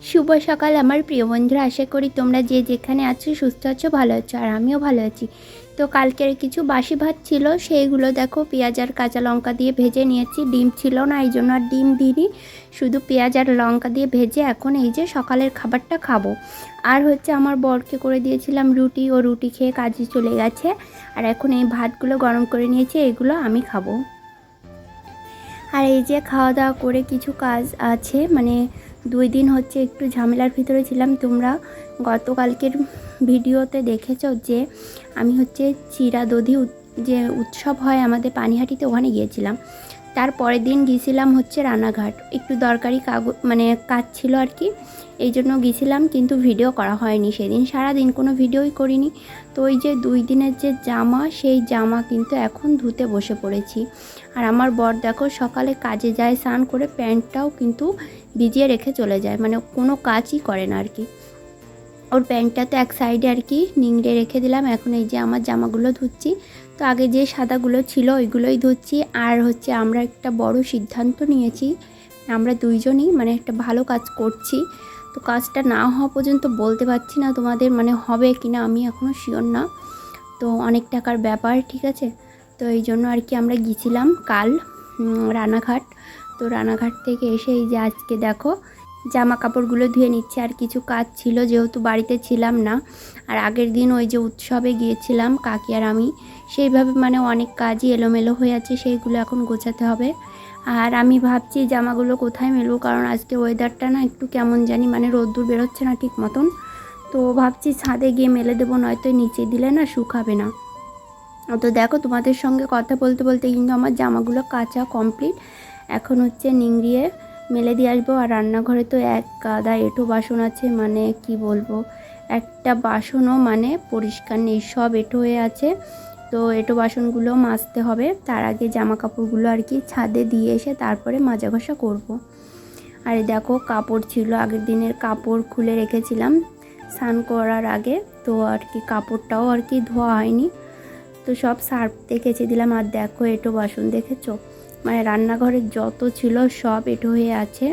শুভ সকাল আমার প্রিয় বন্ধুরা, আশা করি তোমরা যে যেখানে আছো সুস্থ আছো, ভালো আছো, আর আমিও ভালো আছি। তো কালকের কিছু বাসি ভাত ছিল, সেইগুলো দেখো পেঁয়াজ আর কাঁচা লঙ্কা দিয়ে ভেজে নিয়েছি। ডিম ছিল না, এই জন্য আর ডিম দিইনি, শুধু পেঁয়াজ আর লঙ্কা দিয়ে ভেজে এখন এই যে সকালের খাবারটা খাবো। আর হচ্ছে আমার বরকে করে দিয়েছিলাম রুটি, ও রুটি খেয়ে কাজে চলে গেছে। আর এখন এই ভাতগুলো গরম করে নিয়েছি, এগুলো আমি খাবো। আর এই যে খাওয়া দাওয়া করে কিছু কাজ আছে, মানে 2 দিন হচ্ছে একটু ঝামেলার ভিতরে ছিলাম। তোমরা গতকালকের ভিডিওতে দেখেছো যে আমি হচ্ছে চিরা দধি যে উৎসব হয় আমাদের পানিহাটিতে, ওখানে গিয়েছিলাম। তার পরের দিন গিয়েছিলাম হচ্ছে রানাঘাট, একটু দরকারি কাজ ছিল আর কি, এই জন্য গিয়েছিলাম, কিন্তু ভিডিও করা হয়নি সেদিন, সারাদিন কোনো ভিডিওই করিনি। তো ওই যে 2 দিনের যে জামা, সেই জামা কিন্তু এখন ধুতে বসে পড়েছি। আর আমার বর দেখো সকালে কাজে যায়, স্নান করে প্যান্টটাও কিন্তু ভিজিয়ে রেখে চলে যায়, মানে কোনো কাজই করে না আর কি। ওর প্যান্টটা তো এক সাইডে আর কি নিংড়ে রেখে দিলাম। এখন এই যে আমার জামাগুলো ধুচ্ছি, তো আগে যে সাদাগুলো ছিল ওইগুলোই ধুচ্ছি। আর হচ্ছে আমরা একটা বড় সিদ্ধান্ত নিয়েছি, আমরা দুইজনই মানে একটা ভালো কাজ করছি। তো কাজটা না হওয়া পর্যন্ত বলতে পারছি না তোমাদের, মানে হবে কি না আমি এখনও শিওর না। তো অনেক টাকার ব্যাপার, ঠিক আছে। তো এই জন্য আর কি আমরা গিয়েছিলাম কাল রানাঘাট। তো রানাঘাট থেকে এসে এই যে আজকে দেখো জামা কাপড়গুলো ধুয়ে নিচ্ছে। আর কিছু কাজ ছিল, যেহেতু বাড়িতে ছিলাম না, আর আগের দিন ওই যে উৎসবে গিয়েছিলাম কাকি আর আমি, সেইভাবে মানে অনেক কাজই এলোমেলো হয়ে আছে, সেইগুলো এখন গোছাতে হবে। আর আমি ভাবছি জামাগুলো কোথায় মেলবো, কারণ আজকে ওয়েদারটা না একটু কেমন জানি, মানে রোদ্দুর বেরোচ্ছে না ঠিক মতন। তো ভাবছি ছাদে গিয়ে মেলে দেবো, নয়তো নিচে দিলে না শুকাবে না। তো দেখো তোমাদের সঙ্গে কথা বলতে বলতে কিন্তু আমার জামাগুলো কাচা কমপ্লিট। এখন হচ্ছে নিংড়িয়ে মেলে দিয়ে আসবো। আর রান্নাঘরে তো এক গাদা এঁটো বাসন আছে, মানে কি বলবো, একটা বাসনও মানে পরিষ্কার নেই, সব এঁটো হয়ে আছে। তো এঁটো বাসনগুলো মাজতে হবে, তার আগে জামা কাপড়গুলো আর কি ছাদে দিয়ে এসে তারপরে মাজা ঘষা করবো। আর দেখো কাপড় ছিল, আগের দিনের কাপড় খুলে রেখেছিলাম স্নান করার আগে, তো আর কি কাপড়টাও আর কি ধোয়া হয়নি, তো সব সার্ফ দেখেছি দিলাম। আর দেখো এঁটো বাসন দেখেছো, মানে রান্নাঘরের যত ছিল সব এঁটো হয়ে আছে,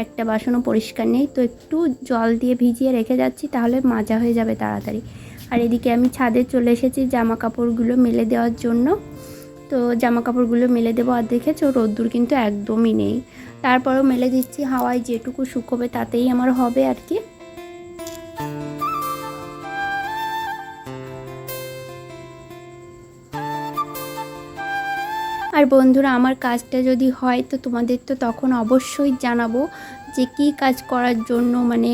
একটা বাসনও পরিষ্কার নেই। তো একটু জল দিয়ে ভিজিয়ে রেখে যাচ্ছি, তাহলে মাজা হয়ে যাবে তাড়াতাড়ি। আর এদিকে আমি ছাদে চলে এসেছি জামা কাপড়গুলো মেলে দেওয়ার জন্য। তো জামা কাপড়গুলো মেলে দেবো। আর দেখেছো রোদ্দুর কিন্তু একদমই নেই, তারপরেও মেলে দিচ্ছি, হাওয়ায় যেটুকু শুকোবে তাতেই আমার হবে আর কি। আর বন্ধুরা আমার কাজটা যদি হয় তো তোমাদের তো তখন অবশ্যই জানাবো যে কী কাজ করার জন্য মানে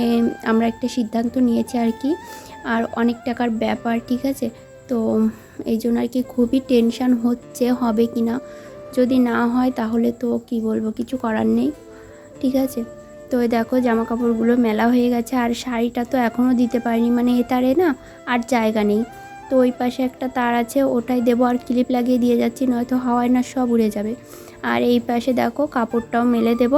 আমরা একটা সিদ্ধান্ত নিয়েছি আর কি। আর অনেক টাকার ব্যাপার, ঠিক আছে। তো এই জন্য আর কি খুবই টেনশান হচ্ছে হবে কি না, যদি না হয় তাহলে তো কি বলবো, কিছু করার নেই, ঠিক আছে। তো দেখো জামা কাপড়গুলো মেলা হয়ে গেছে। আর শাড়িটা তো এখনও দিতে পারিনি, মানে এ তারে না আর জায়গা নেই। তো ওই পাশে একটা তার আছে, ওটাই দেবো, আর ক্লিপ লাগিয়ে দিয়ে যাচ্ছি, নয়তো হাওয়ায় না সব উড়ে যাবে। আর এই পাশে দেখো কাপড়টাও মেলে দেব।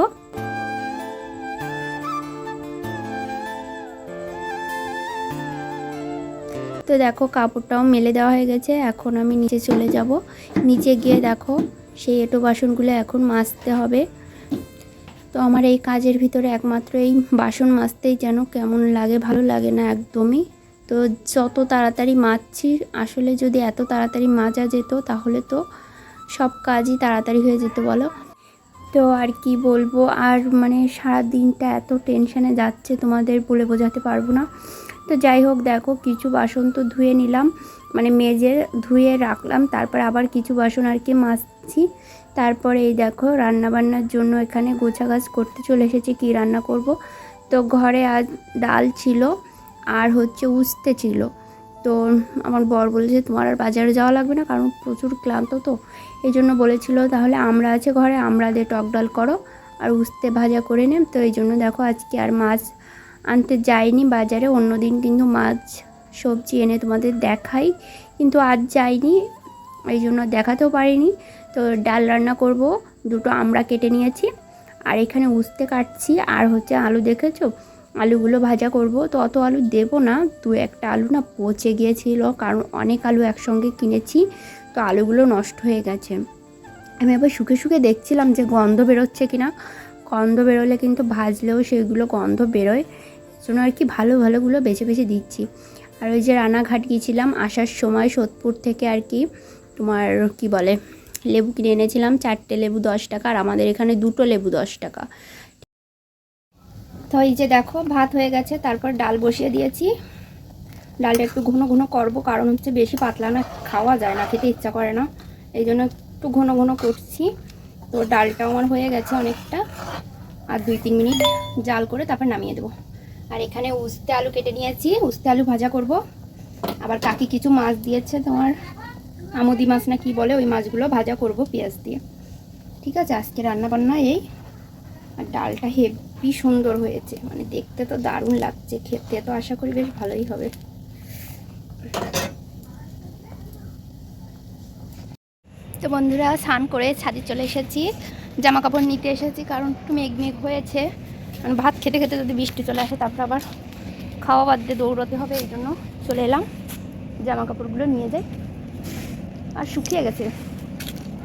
তো দেখো কাপড়টাও মেলে দেওয়া হয়ে গেছে, এখন আমি নিচে চলে যাব। নিচে গিয়ে দেখো সেই এঁটো বাসনগুলো এখন মাজতে হবে। তো আমার এই কাজের ভিতরে একমাত্র এই বাসন মাজতেই যেন কেমন লাগে, ভালো লাগে না একদমই। তো যত তাড়াতাড়ি মাজছি, আসলে যদি এত তাড়াতাড়ি মাজা যেত তাহলে তো সব কাজই তাড়াতাড়ি হয়ে যেত বলো। তো আর কি বলবো, আর মানে সারা দিনটা এত টেনশানে যাচ্ছে তোমাদের বলে বোঝাতে পারবো না। তো যাই হোক দেখো কিছু বাসন তো ধুয়ে নিলাম, মানে মেজে ধুয়ে রাখলাম, তারপর আবার কিছু বাসন আর কি মাজছি। তারপরে এই দেখো রান্নাবান্নার জন্য এখানে গোছাগাছ করতে চলে এসেছি, কি রান্না করব। তো ঘরে আজ ডাল ছিল আর হচ্ছে উস্তে ছিল। তো আমার বর বলেছে তোমার আর বাজারে যাওয়া লাগবে না, কারণ প্রচুর ক্লান্ত, তো এই জন্য বলেছিল তাহলে আমরা আছে ঘরে, আমরা দিয়ে টক ডাল করো আর উস্তে ভাজা করে নেব। তো এই জন্য দেখো আজকে আর মাছ আনতে যাইনি বাজারে, অন্য দিন কিন্তু মাছ সবজি এনে তোমাদের দেখাই, কিন্তু আজ যাইনি, এই জন্য দেখাতেও পারিনি। তো ডাল রান্না করব, দুটো আমরা কেটে নিয়েছি, আর এখানে উস্তে কাটছি, আর হচ্ছে আলু দেখেছো, আলুগুলো ভাজা করব। তো অত আলু দেবো না, দু একটা আলু না পচে গিয়েছিল, কারণ অনেক আলু একসঙ্গে কিনেছি, তো আলুগুলো নষ্ট হয়ে গেছে। আমি আবার শুকে শুকে দেখছিলাম যে গন্ধ বেরোচ্ছে কিনা, গন্ধ বেরোলে কিন্তু ভাজলেও সেগুলো গন্ধ বেরোয়, জন্য আর কি ভালো ভালোগুলো বেছে বেছে দিচ্ছি। আর ওই যে রানাঘাট গিয়েছিলাম আসার সময় সোদপুর থেকে আর কি তোমার কি বলে লেবু কিনে এনেছিলাম, 4টে লেবু 10 টাকা, আর আমাদের এখানে 2টো লেবু 10 টাকা। তো এই যে দেখো ভাত হয়ে গেছে, তারপর ডাল বসিয়ে দিয়েছি। ডালটা একটু ঘন ঘন করবো, কারণ হচ্ছে বেশি পাতলা না খাওয়া যায় না, খেতে ইচ্ছা করে না, এই জন্য একটু ঘন ঘন করছি। তো ডালটা আমার হয়ে গেছে অনেকটা, আর 2-3 মিনিট জাল করে তারপর নামিয়ে দেবো। আর এখানে উস্তে আলু কেটে নিয়েছি, উস্তে আলু ভাজা করব। আবার কাকি কিছু মাছ দিয়েছে, তোমার আমুদি মাছ না কি বলে, ওই মাছগুলো ভাজা করব পেঁয়াজ দিয়ে। ঠিক আছে, আজকে রান্নাবান্না এই। আর ডালটা হেভি সুন্দর হয়েছে, মানে দেখতে তো দারুণ লাগছে, খেতে তো আশা করি বেশ ভালোই হবে। তো বন্ধুরা স্নান করে ছাদে চলে এসেছি, জামা কাপড় নিতে এসেছি, কারণ একটু মেঘ মেঘ হয়েছে, মানে ভাত খেতে খেতে যদি বৃষ্টি চলে আসে তারপর আবার খাওয়া বাদ দিয়ে দৌড়তে হবে, এই জন্য চলে এলাম জামা কাপড়গুলো নিয়ে যাই। আর শুকিয়ে গেছে,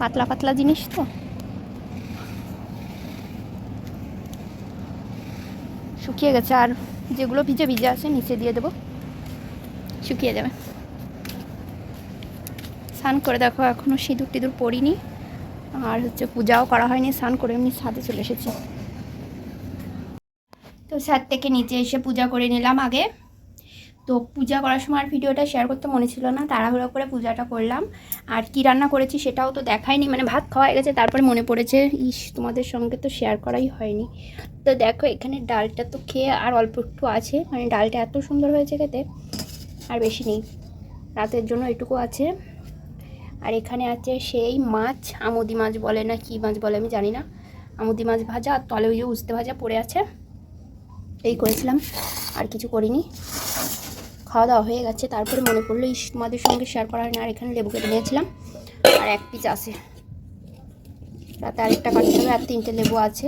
পাতলা পাতলা জিনিস তো শুকিয়ে গেছে, আর যেগুলো ভিজে ভিজে আছে নিচে দিয়ে দেবো, শুকিয়ে যাবে। স্নান করে দেখো এখনও সিঁদুর টিঁদুর পরিনি, আর হচ্ছে পূজাও করা হয়নি, স্নান করে এমনি ছাদে চলে এসেছি। তো ছাদ থেকে নিচে এসে পূজা করে নিলাম আগে। তো পূজা করার সময় আর ভিডিওটা শেয়ার করতে মনে ছিল না, তাড়াহুড়ো করে পূজাটা করলাম। আর কি রান্না করেছি সেটাও তো দেখাইনি, মানে ভাত খাওয়া হয়ে গেছে, তারপরে মনে পড়েছে ইস তোমাদের সঙ্গে তো শেয়ার করাই হয়নি। তো দেখো এখানে ডালটা তো খেয়ে আর অল্প একটু আছে, মানে ডালটা এত সুন্দর হয়েছে খেতে, আর বেশি নেই, রাতের জন্য এটুকু আছে। আর এখানে আছে সেই মাছ, আমুদি মাছ বলে না কি মাছ বলে আমি জানি না, আমুদি মাছ ভাজা, আর তলে ওই যে উস্তে ভাজা পড়ে আছে, এই করেছিলাম, আর কিছু করিনি। খাওয়া দাওয়া হয়ে গেছে, তারপরে মনে পড়লো ইস তোমাদের সঙ্গে শেয়ার করা হয় না। আর এখানে লেবু কেটে নিয়েছিলাম, আর 1 পিস আছে, রাতে আরেকটা কাটতে হবে, আর 3টে লেবু আছে।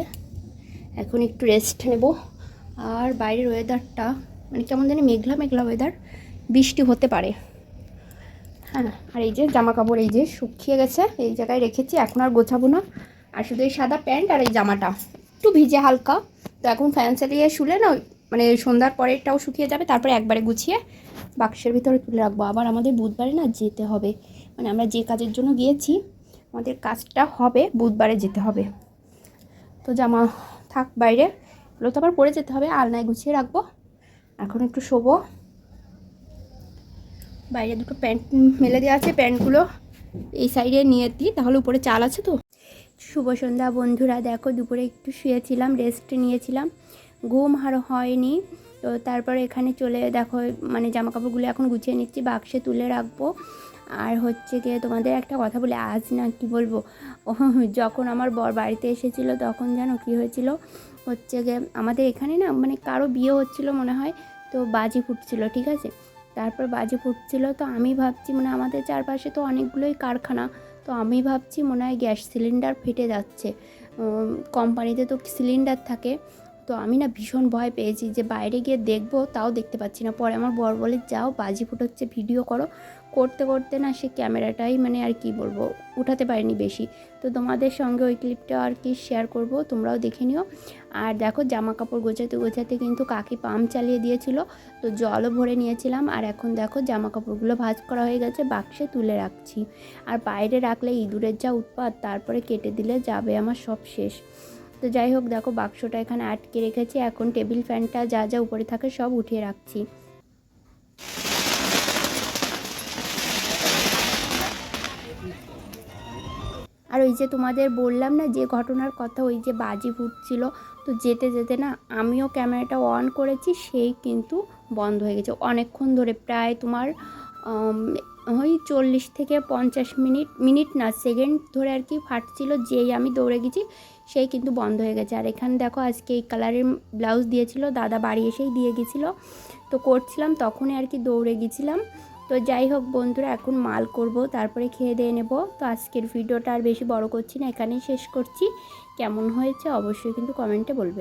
এখন একটু রেস্ট নেব। আর বাইরের ওয়েদারটা মানে কেমন জানি মেঘলা মেঘলা ওয়েদার, বৃষ্টি হতে পারে। হ্যাঁ, আর এই যে জামা কাপড় এই যে শুকিয়ে গেছে, এই জায়গায় রেখেছি, এখন আর গোছাবো না। আর শুধু এই সাদা প্যান্ট আর এই জামাটা একটু ভিজে হালকা, তো এখন ফ্যান চালিয়ে শুলে না মানে সন্ধ্যার পরেরটাও শুকিয়ে যাবে, তারপরে একবারে গুছিয়ে বাক্সের ভিতরে তুলে রাখবো। আবার আমাদের বুধবারে না যেতে হবে, মানে আমরা যে কাজের জন্য গিয়েছি আমাদের কাজটা হবে বুধবারে যেতে হবে। তো জামা থাক বাইরে, এগুলো তো আবার পরে যেতে হবে, আলনায় গুছিয়ে রাখবো। এখন একটু শোবো। বাইরে 2টো প্যান্ট মেলে দেওয়া আছে, প্যান্টগুলো এই সাইডে নিয়ে দিই, তাহলে উপরে চাল আছে তো। শুভ সন্ধ্যা বন্ধুরা, দেখো দুপুরে একটু শুয়েছিলাম, রেস্ট নিয়েছিলাম, ঘুম আর হয়নি। তো তারপরে এখানে চলে দেখো মানে জামা কাপড়গুলো এখন গুছিয়ে নিচ্ছি, বাক্সে তুলে রাখবো। আর হচ্ছে গিয়ে তোমাদের একটা কথা বলে, আজ না কি বলবো, যখন আমার বর বাড়িতে এসেছিলো তখন জানো কি হয়েছিল, হচ্ছে গিয়ে আমাদের এখানে না মানে কারো বিয়ে হচ্ছিলো মনে হয়, তো বাজি ফুটছিল, ঠিক আছে। তারপর বাজি ফুটছিল, তো আমি ভাবছি মানে আমাদের চারপাশে তো অনেকগুলোই কারখানা, তো আমি ভাবছি মনে হয় গ্যাস সিলিন্ডার ফেটে যাচ্ছে, কোম্পানিতে তো সিলিন্ডার থাকে। তো আমি না ভীষণ ভয় পেয়েছি, যে বাইরে গিয়ে দেখবো তাও দেখতে পাচ্ছি না। পরে আমার বর বলে যাও বাজি ফুটোচ্ছে ভিডিও করো, করতে করতে না সে ক্যামেরাটাই মানে আর কি বলবো উঠাতে পারিনি বেশি। তো তোমাদের সঙ্গে ওই ক্লিপটা আর কি শেয়ার করব, তোমরাও দেখে নিও। আর দেখো জামা কাপড় গোছাতে গোছাতে কিন্তু কাকি পাম্প চালিয়ে দিয়েছিল, তো জলও ভরে নিয়েছিলাম। আর এখন দেখো জামা কাপড়গুলো ভাঁজ করা হয়ে গেছে, বাক্সে তুলে রাখছি। আর বাইরে রাখলে ইঁদুরের যা উৎপাত, তারপরে কেটে দিলে যাবে আমার সব শেষ। তো যাই হোক দেখো বাক্সটা এখানে আটকে রেখেছি, এখন টেবিল ফ্যানটা যা যা উপরে থাকে সব উঠিয়ে রাখছি। আর ওই যে তোমাদের বললাম না যে ঘটনার কথা, ওই যে বাজি ফুটছিল, তো যেতে যেতে না আমিও ক্যামেরাটা অন করেছি, সেই কিন্তু বন্ধ হয়ে গেছে অনেকক্ষণ ধরে, প্রায় তোমার ওই 40 থেকে 50 মিনিট না সেকেন্ড ধরে আর কি ফাটছিল, যেই আমি দৌড়ে গেছি সেই কিন্তু বন্ধ হয়ে গেছে। আর এখানে দেখো আজকে এই কালারের ব্লাউজ দিয়েছিল দাদা, বাড়ি এসেই দিয়ে গেছিলো, তো করছিলাম তখনই আর কি দৌড়ে গেছিলাম। তো যাই হোক বন্ধুরা, এখন মাল করব, তারপরে খেয়ে দিয়ে নেব। তো আজকের ভিডিওটা আর বেশি বড় করছি না, এখানেই শেষ করছি। কেমন হয়েছে অবশ্যই কিন্তু কমেন্টে বলবে।